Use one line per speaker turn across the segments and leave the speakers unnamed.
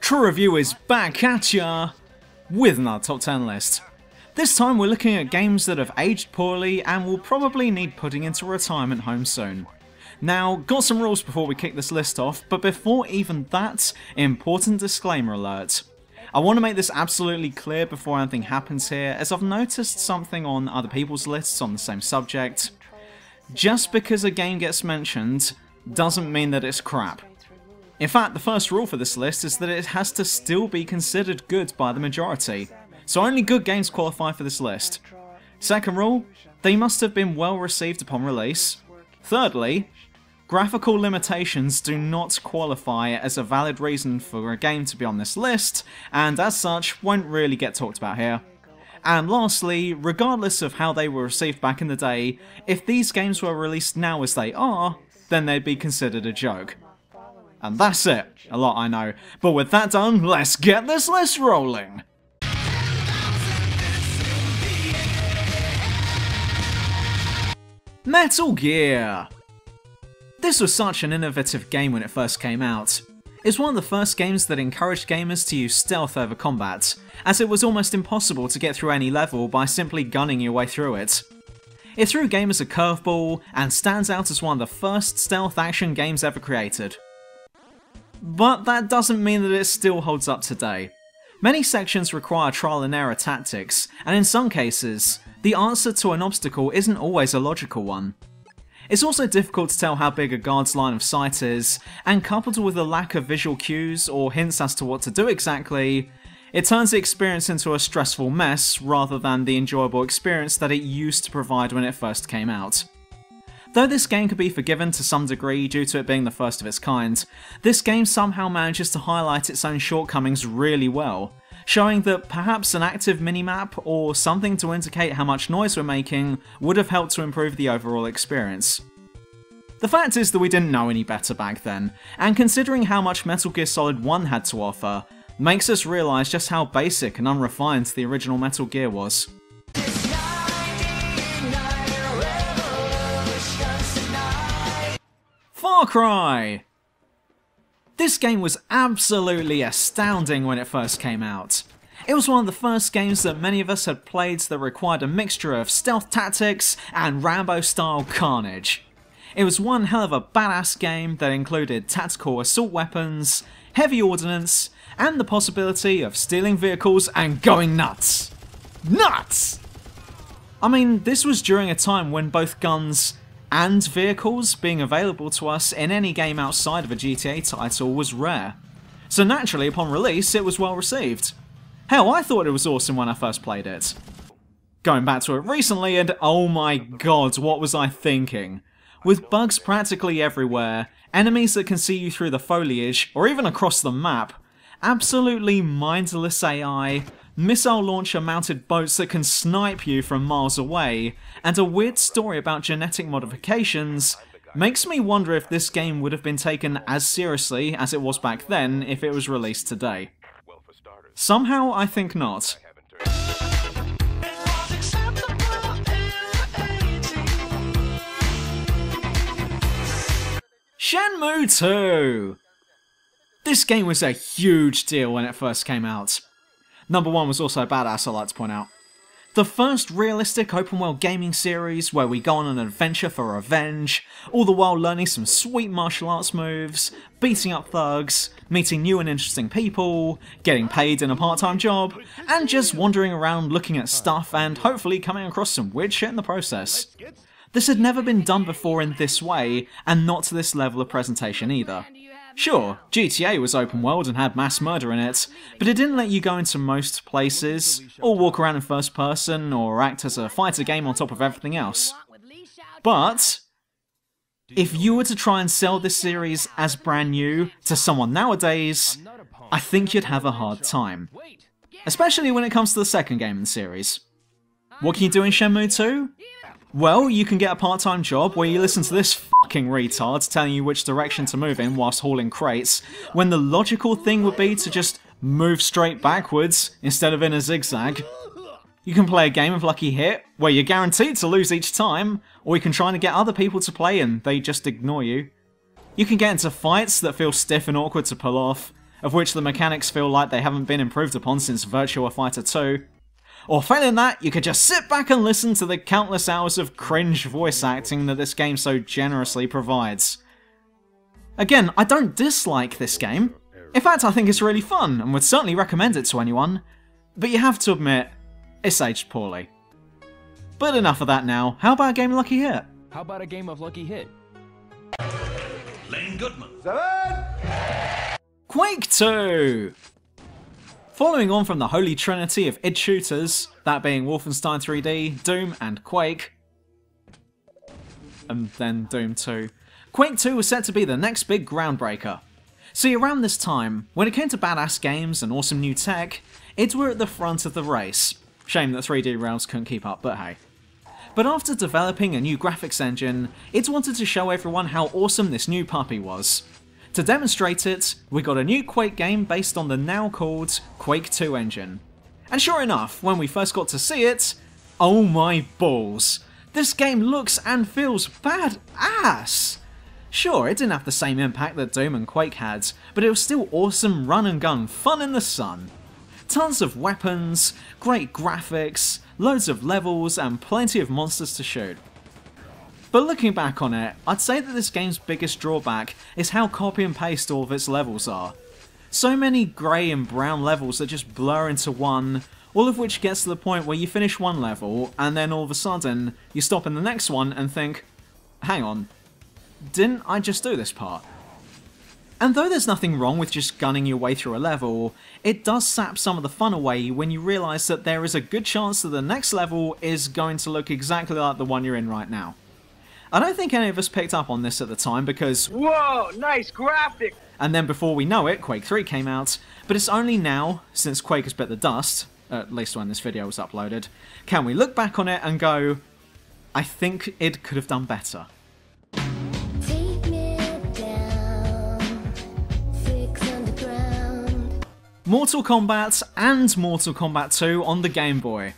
True Review is back at ya with another top 10 list. This time we're looking at games that have aged poorly and will probably need putting into a retirement home soon. Now, got some rules before we kick this list off, but before even that, important disclaimer alert. I want to make this absolutely clear before anything happens here, as I've noticed something on other people's lists on the same subject. Just because a game gets mentioned doesn't mean that it's crap. In fact, the first rule for this list is that it has to still be considered good by the majority, so only good games qualify for this list. Second rule, they must have been well received upon release. Thirdly, graphical limitations do not qualify as a valid reason for a game to be on this list, and as such won't really get talked about here. And lastly, regardless of how they were received back in the day, if these games were released now as they are, then they'd be considered a joke. And that's it. A lot, I know. But with that done, let's get this list rolling! Metal Gear! This was such an innovative game when it first came out. It's one of the first games that encouraged gamers to use stealth over combat, as it was almost impossible to get through any level by simply gunning your way through it. It threw gamers a curveball, and stands out as one of the first stealth action games ever created. But that doesn't mean that it still holds up today. Many sections require trial and error tactics, and in some cases, the answer to an obstacle isn't always a logical one. It's also difficult to tell how big a guard's line of sight is, and coupled with a lack of visual cues or hints as to what to do exactly, it turns the experience into a stressful mess rather than the enjoyable experience that it used to provide when it first came out. Though this game could be forgiven to some degree due to it being the first of its kind, this game somehow manages to highlight its own shortcomings really well, showing that perhaps an active minimap or something to indicate how much noise we're making would have helped to improve the overall experience. The fact is that we didn't know any better back then, and considering how much Metal Gear Solid 1 had to offer, makes us realise just how basic and unrefined the original Metal Gear was. Far Cry! This game was absolutely astounding when it first came out. It was one of the first games that many of us had played that required a mixture of stealth tactics and Rambo-style carnage. It was one hell of a badass game that included tactical assault weapons, heavy ordnance, and the possibility of stealing vehicles and going nuts. Nuts! I mean, this was during a time when both guns and vehicles being available to us in any game outside of a GTA title was rare. So naturally, upon release, it was well received. Hell, I thought it was awesome when I first played it. Going back to it recently, and oh my god, what was I thinking? With bugs practically everywhere, enemies that can see you through the foliage, or even across the map, absolutely mindless AI, missile launcher mounted boats that can snipe you from miles away, and a weird story about genetic modifications, makes me wonder if this game would have been taken as seriously as it was back then if it was released today. Somehow I think not. Shenmue II! This game was a huge deal when it first came out. Number 1 was also badass, I like to point out. The first realistic open-world gaming series where we go on an adventure for revenge, all the while learning some sweet martial arts moves, beating up thugs, meeting new and interesting people, getting paid in a part-time job, and just wandering around looking at stuff and hopefully coming across some weird shit in the process. This had never been done before in this way, and not to this level of presentation either. Sure, GTA was open world and had mass murder in it, but it didn't let you go into most places, or walk around in first person, or act as a fighter game on top of everything else. But if you were to try and sell this series as brand new to someone nowadays, I think you'd have a hard time. Especially when it comes to the second game in the series. What can you do in Shenmue II? Well, you can get a part-time job where you listen to this fucking retard telling you which direction to move in whilst hauling crates, when the logical thing would be to just move straight backwards instead of in a zigzag. You can play a game of Lucky Hit, where you're guaranteed to lose each time, or you can try to get other people to play and they just ignore you. You can get into fights that feel stiff and awkward to pull off, of which the mechanics feel like they haven't been improved upon since Virtua Fighter 2. Or failing that, you could just sit back and listen to the countless hours of cringe voice acting that this game so generously provides. Again, I don't dislike this game. In fact, I think it's really fun, and would certainly recommend it to anyone. But you have to admit, it's aged poorly. But enough of that now, how about a game of Lucky Hit?
How about a game of Lucky Hit?
Lane Goodman.
Quake II! Following on from the holy trinity of id shooters, that being Wolfenstein 3D, Doom, and Quake, and then Doom 2, Quake 2 was set to be the next big groundbreaker. See, around this time, when it came to badass games and awesome new tech, ids were at the front of the race. Shame that 3D Realms couldn't keep up, but hey. But after developing a new graphics engine, ids wanted to show everyone how awesome this new puppy was. To demonstrate it, we got a new Quake game based on the now called Quake II engine. And sure enough, when we first got to see it, oh my balls, this game looks and feels badass! Sure, it didn't have the same impact that Doom and Quake had, but it was still awesome run and gun fun in the sun. Tons of weapons, great graphics, loads of levels, and plenty of monsters to shoot. But looking back on it, I'd say that this game's biggest drawback is how copy and paste all of its levels are. So many grey and brown levels that just blur into one, all of which gets to the point where you finish one level, and then all of a sudden, you stop in the next one and think, hang on, didn't I just do this part? And though there's nothing wrong with just gunning your way through a level, it does sap some of the fun away when you realise that there is a good chance that the next level is going to look exactly like the one you're in right now. I don't think any of us picked up on this at the time because,
whoa, nice graphic!
And then before we know it, Quake 3 came out, but it's only now, since Quake has bit the dust, at least when this video was uploaded, can we look back on it and go, I think it could have done better. Mortal Kombat and Mortal Kombat 2 on the Game Boy.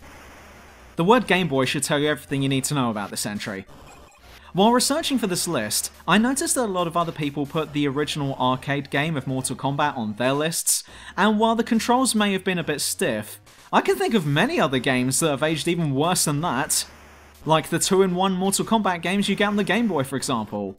The word Game Boy should tell you everything you need to know about this entry. While researching for this list, I noticed that a lot of other people put the original arcade game of Mortal Kombat on their lists, and while the controls may have been a bit stiff, I can think of many other games that have aged even worse than that. Like the 2-in-1 Mortal Kombat games you get on the Game Boy, for example.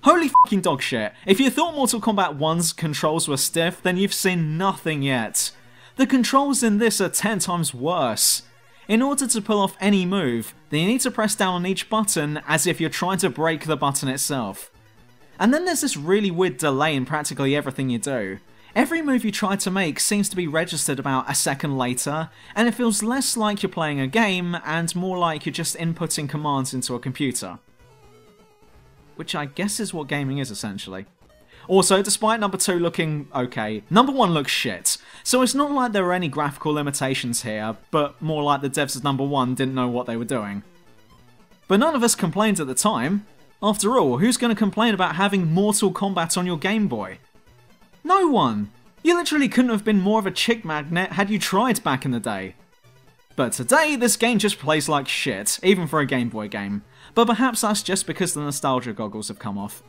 Holy fucking dog shit, if you thought Mortal Kombat 1's controls were stiff, then you've seen nothing yet. The controls in this are 10 times worse. In order to pull off any move, then you need to press down on each button as if you're trying to break the button itself. And then there's this really weird delay in practically everything you do. Every move you try to make seems to be registered about a second later, and it feels less like you're playing a game and more like you're just inputting commands into a computer. Which I guess is what gaming is essentially. Also, despite number 2 looking okay, number 1 looks shit, so it's not like there were any graphical limitations here, but more like the devs of number 1 didn't know what they were doing. But none of us complained at the time. After all, who's going to complain about having Mortal Kombat on your Game Boy? No one! You literally couldn't have been more of a chick magnet had you tried back in the day. But today, this game just plays like shit, even for a Game Boy game. But perhaps that's just because the nostalgia goggles have come off.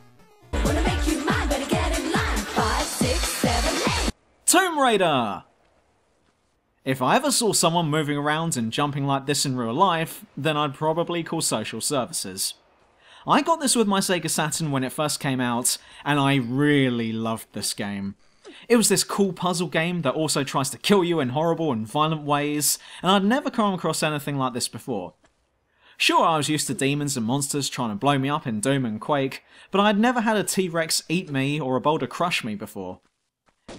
Tomb Raider! If I ever saw someone moving around and jumping like this in real life, then I'd probably call social services. I got this with my Sega Saturn when it first came out, and I really loved this game. It was this cool puzzle game that also tries to kill you in horrible and violent ways, and I'd never come across anything like this before. Sure, I was used to demons and monsters trying to blow me up in Doom and Quake, but I'd never had a T-Rex eat me or a boulder crush me before.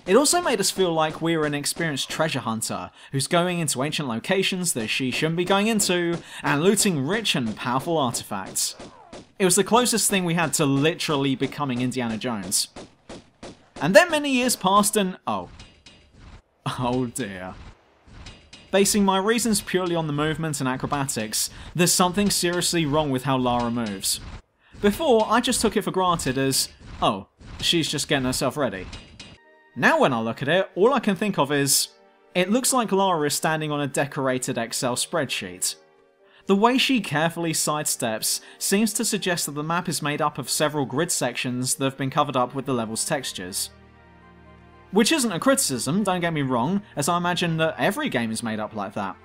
It also made us feel like we were an experienced treasure hunter, who's going into ancient locations that she shouldn't be going into, and looting rich and powerful artifacts. It was the closest thing we had to literally becoming Indiana Jones. And then many years passed and oh dear. Basing my reasons purely on the movement and acrobatics, there's something seriously wrong with how Lara moves. Before, I just took it for granted as, oh, she's just getting herself ready. Now when I look at it, all I can think of is, it looks like Lara is standing on a decorated Excel spreadsheet. The way she carefully sidesteps seems to suggest that the map is made up of several grid sections that have been covered up with the level's textures. Which isn't a criticism, don't get me wrong, as I imagine that every game is made up like that.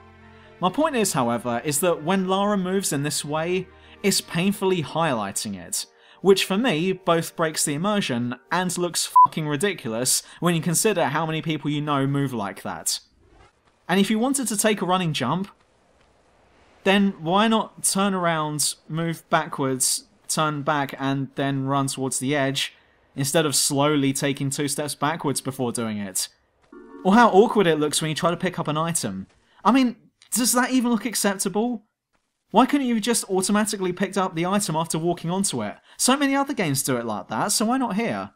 My point is, however, is that when Lara moves in this way, it's painfully highlighting it, which for me both breaks the immersion and looks fucking ridiculous when you consider how many people you know move like that. And if you wanted to take a running jump, then why not turn around, move backwards, turn back, and then run towards the edge, instead of slowly taking 2 steps backwards before doing it? Or how awkward it looks when you try to pick up an item. I mean, does that even look acceptable? Why couldn't you have just automatically picked up the item after walking onto it? So many other games do it like that, so why not here?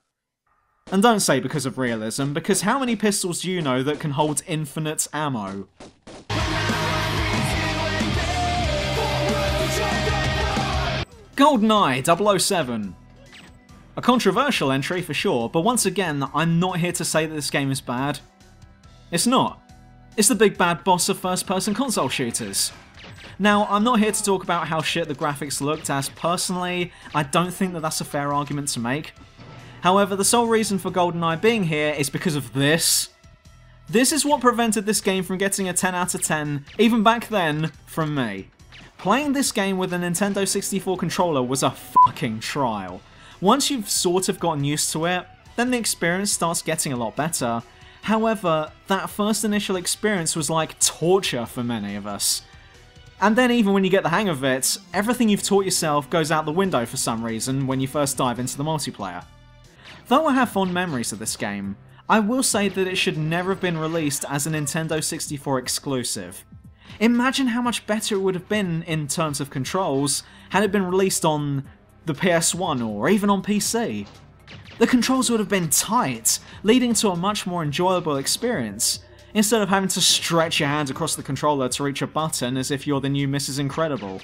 And don't say because of realism, because how many pistols do you know that can hold infinite ammo? GoldenEye 007. A controversial entry for sure, but once again, I'm not here to say that this game is bad. It's not. It's the big bad boss of first-person console shooters. Now, I'm not here to talk about how shit the graphics looked, as personally, I don't think that that's a fair argument to make. However, the sole reason for GoldenEye being here is because of this. This is what prevented this game from getting a 10 out of 10, even back then, from me. Playing this game with a Nintendo 64 controller was a fucking trial. Once you've sort of gotten used to it, then the experience starts getting a lot better. However, that first initial experience was like torture for many of us. And then even when you get the hang of it, everything you've taught yourself goes out the window for some reason when you first dive into the multiplayer. Though I have fond memories of this game, I will say that it should never have been released as a Nintendo 64 exclusive. Imagine how much better it would have been in terms of controls had it been released on the PS1 or even on PC. The controls would have been tight, leading to a much more enjoyable experience, instead of having to stretch your hands across the controller to reach a button as if you're the new Mrs. Incredible.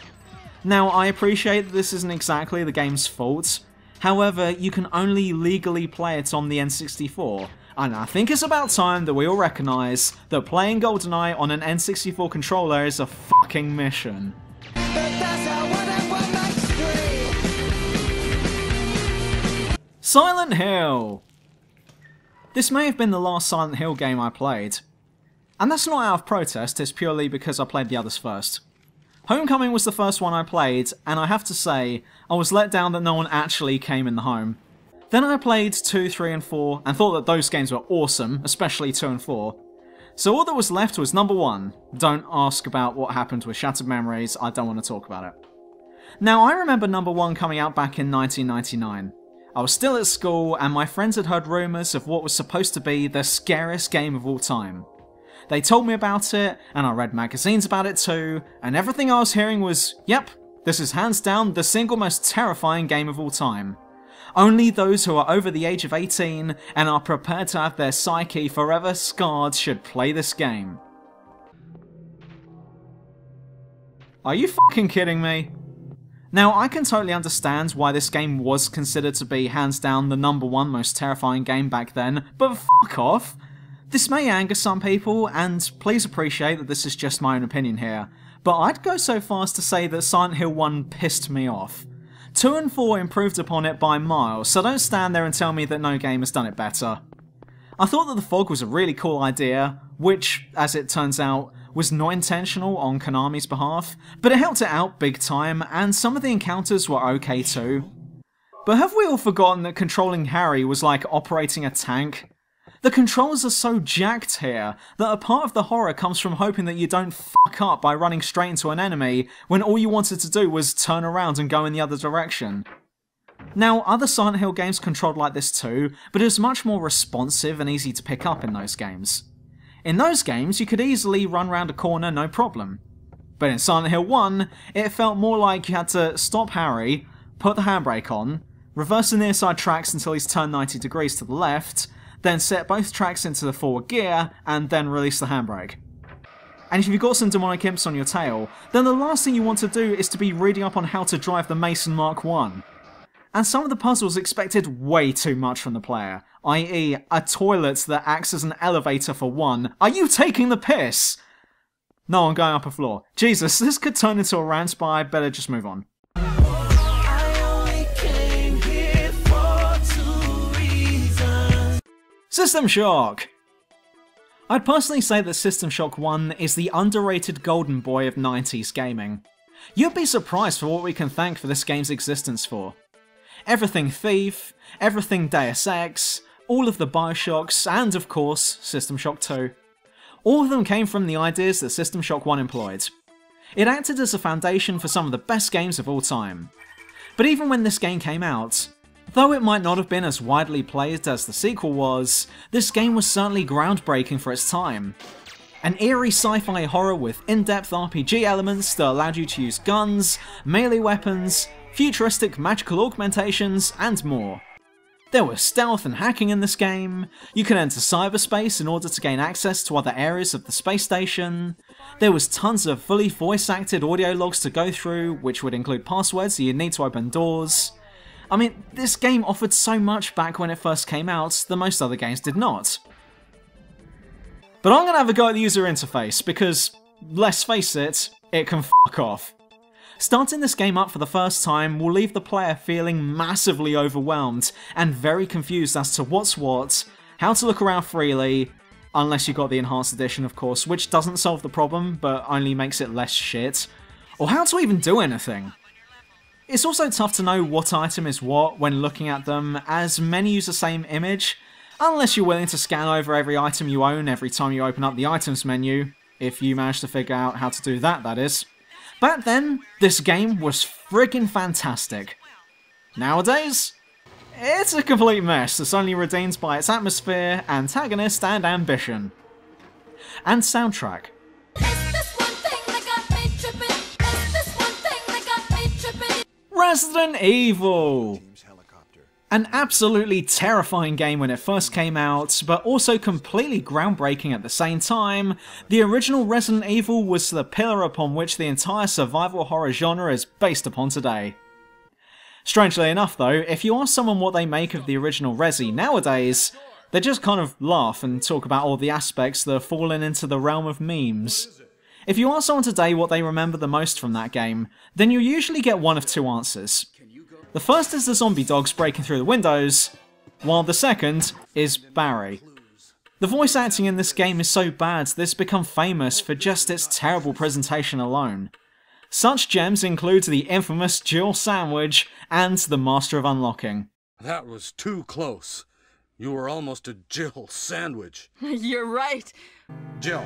Now, I appreciate that this isn't exactly the game's fault, however, you can only legally play it on the N64, and I think it's about time that we all recognise that playing GoldenEye on an N64 controller is a fucking mission. Silent Hill! This may have been the last Silent Hill game I played. And that's not out of protest, it's purely because I played the others first. Homecoming was the first one I played, and I have to say, I was let down that no one actually came in the home. Then I played 2, 3 and 4, and thought that those games were awesome, especially 2 and 4. So all that was left was number 1. Don't ask about what happened with Shattered Memories, I don't want to talk about it. Now I remember number 1 coming out back in 1999. I was still at school, and my friends had heard rumours of what was supposed to be the scariest game of all time. They told me about it, and I read magazines about it too, and everything I was hearing was, yep, this is hands down the single most terrifying game of all time. Only those who are over the age of 18 and are prepared to have their psyche forever scarred should play this game. Are you fucking kidding me? Now, I can totally understand why this game was considered to be hands down the number 1 most terrifying game back then, but fuck off! This may anger some people, and please appreciate that this is just my own opinion here, but I'd go so far as to say that Silent Hill 1 pissed me off. 2 and 4 improved upon it by miles, so don't stand there and tell me that no game has done it better. I thought that the fog was a really cool idea, which, as it turns out, was not intentional on Konami's behalf, but it helped it out big time, and some of the encounters were okay too. But have we all forgotten that controlling Harry was like operating a tank? The controls are so jacked here that a part of the horror comes from hoping that you don't fuck up by running straight into an enemy when all you wanted to do was turn around and go in the other direction. Now, other Silent Hill games controlled like this too, but it was much more responsive and easy to pick up in those games. In those games, you could easily run round a corner no problem. But in Silent Hill 1, it felt more like you had to stop Harry, put the handbrake on, reverse the near side tracks until he's turned 90 degrees to the left, then set both tracks into the forward gear, and then release the handbrake. And if you've got some demonic imps on your tail, then the last thing you want to do is to be reading up on how to drive the Mason Mark I. And some of the puzzles expected way too much from the player, i.e. a toilet that acts as an elevator for one. Are you taking the piss? No, I'm going up a floor. Jesus, this could turn into a rant, but I better just move on. System Shock! I'd personally say that System Shock 1 is the underrated golden boy of 90s gaming. You'd be surprised for what we can thank for this game's existence for. Everything Thief, everything Deus Ex, all of the Bioshocks, and of course, System Shock 2. All of them came from the ideas that System Shock 1 employed. It acted as a foundation for some of the best games of all time. But even when this game came out, though it might not have been as widely played as the sequel was, this game was certainly groundbreaking for its time. An eerie sci-fi horror with in-depth RPG elements that allowed you to use guns, melee weapons, futuristic magical augmentations, and more. There was stealth and hacking in this game, you could enter cyberspace in order to gain access to other areas of the space station, there was tons of fully voice-acted audio logs to go through, which would include passwords you'd need to open doors. I mean, this game offered so much back when it first came out that most other games did not. But I'm gonna have a go at the user interface, because, let's face it, it can fuck off. Starting this game up for the first time will leave the player feeling massively overwhelmed and very confused as to what's what, how to look around freely, unless you got the enhanced edition of course, which doesn't solve the problem but only makes it less shit, or how to even do anything. It's also tough to know what item is what when looking at them, as many use the same image, unless you're willing to scan over every item you own every time you open up the items menu, if you manage to figure out how to do that, that is. Back then, this game was friggin' fantastic. Nowadays, it's a complete mess that's only redeemed by its atmosphere, antagonist, and ambition. And soundtrack. Resident Evil! An absolutely terrifying game when it first came out, but also completely groundbreaking at the same time, the original Resident Evil was the pillar upon which the entire survival horror genre is based upon today. Strangely enough though, if you ask someone what they make of the original Resi nowadays, they just kind of laugh and talk about all the aspects that have fallen into the realm of memes. If you ask someone today what they remember the most from that game, then you usually get one of two answers. The first is the zombie dogs breaking through the windows, while the second is Barry. The voice acting in this game is so bad that it's become famous for just its terrible presentation alone. Such gems include the infamous Jill sandwich and the Master of Unlocking.
That was too close. You were almost a Jill sandwich.
You're right.
Jill,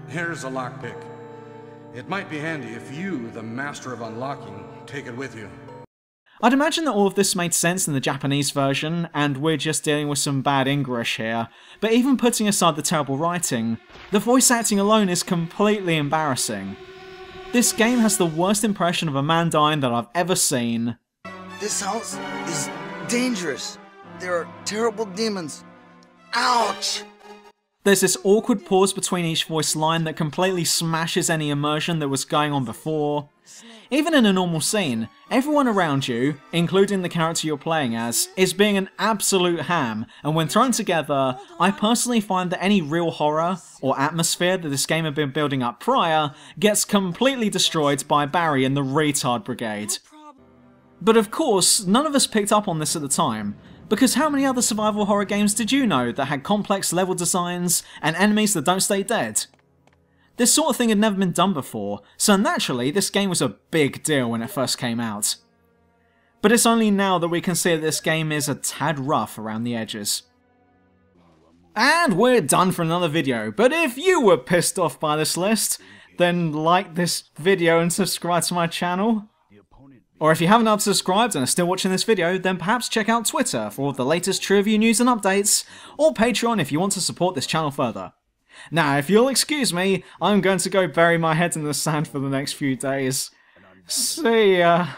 here's a lockpick. It might be handy if you, the Master of Unlocking, take it with you.
I'd imagine that all of this made sense in the Japanese version, and we're just dealing with some bad English here, but even putting aside the terrible writing, the voice acting alone is completely embarrassing. This game has the worst impression of a man dying that I've ever seen.
This house is dangerous. There are terrible demons. Ouch!
There's this awkward pause between each voice line that completely smashes any immersion that was going on before. Even in a normal scene, everyone around you, including the character you're playing as, is being an absolute ham, and when thrown together, I personally find that any real horror, or atmosphere that this game had been building up prior, gets completely destroyed by Barry and the Retard Brigade. But of course, none of us picked up on this at the time, because how many other survival horror games did you know that had complex level designs and enemies that don't stay dead? This sort of thing had never been done before, so naturally this game was a big deal when it first came out. But it's only now that we can see that this game is a tad rough around the edges. And we're done for another video, but if you were pissed off by this list, then like this video and subscribe to my channel. Or if you haven't unsubscribed and are still watching this video, then perhaps check out Twitter for all the latest true review news and updates, or Patreon if you want to support this channel further. Now, if you'll excuse me, I'm going to go bury my head in the sand for the next few days. See ya.